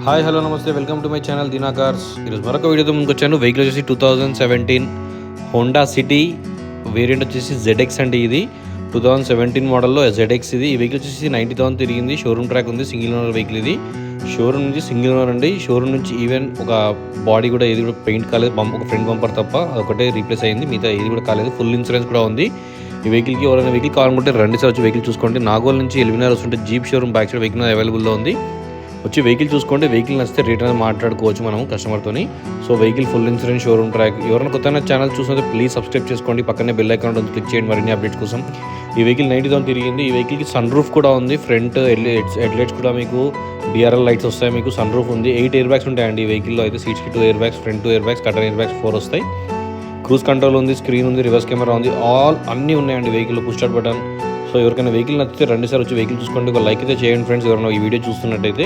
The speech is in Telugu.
హాయ్ హలో నమస్తే welcome to my channel Deena cars. ఈరోజు మరొక వీడియోతో ముందుకు వచ్చాను. వెహికల్ వచ్చేసి 2017 హోండా సిటీ వేరియంట్ వచ్చేసి ZX అండి. ఇది 2017 మోడల్లో ZX ఇది. ఈ వెహికల్ వచ్చేసి 90,000 తిరిగింది. షోరూమ్ ట్రాక్ ఉంది. సింగిల్ ఓనర్ వెహికల్ ఇది. షోరూమ్ నుంచి సింగిల్ ఓనర్ అండి. షోరూమ్ నుంచి ఈవెన్ ఒక బాడీ కూడా ఏది కూడా పెయింట్ కాలేదు. ఒక ఫ్రంట్ బంపర్ తప్ప అదొకటే రీప్లేస్ అయింది. మిగతా ఏది కూడా కాలేదు. ఫుల్ ఇన్సూరెన్స్ కూడా ఉంది. ఈ వెహికల్కి ఎవరైనా వెహికల్ కావాలనుకుంటే రండి సార్, వచ్చి వెహికల్ చూసుకోండి. నాగోల్ నుంచి ఎల్బీనగర్ వస్తుంటే jeep showroom back side vehicle అవైలబుల్లో ఉంది. వచ్చి వెహికల్ చూసుకోండి. వెహికల్ నచ్చితే రేట్ అనేది మాట్లాడుకోవచ్చు మనం కస్టమర్తోని. So vehicle full insurance, showroom track. ఎవరైనా కొత్తగా ఛానల్ చూస్తుంటే ప్లీజ్ సబ్స్క్రైబ్ చేసుకోండి. పక్కనే బెల్ ఐకాన్ ఉంటుంది, క్లిక్ చేయండి మరిన్ని అప్డేట్స్ కోసం. ఈ వెహికల్ 90,000 తిరిగింది. ఈ వెహికల్కి సన్ రూఫ్ కూడా ఉంది. ఫ్రంట్ హెడ్లైట్స్ కూడా మీకు డిఆర్ఎల్ లైట్స్ వస్తాయి. మీకు సన్ రూఫ్ ఉంది. 8 ఎయిర్ బ్యాగ్స్ ఉంటాయండి ఈ వెహికల్లో. అయితే సీట్స్కి 2 air bags, front 2 air bags, cutter air bags 4 వస్తాయి. క్రూజ్ కంట్రోల్ ఉంది, స్క్రీన్ ఉంది, రివర్స్ కెమెరా ఉంది, అన్నీ ఉన్నాయండి వెహికల్లో. Push start button. సో ఎవరికైనా వెహికల్ నచ్చితే రండి సార్, వచ్చి వెహికల్ చూసుకోండి. ఒక లైక్ అయితే చేయండి ఫ్రెండ్స్ ఎవరైనా ఈ వీడియో చూస్తున్నట్టయితే.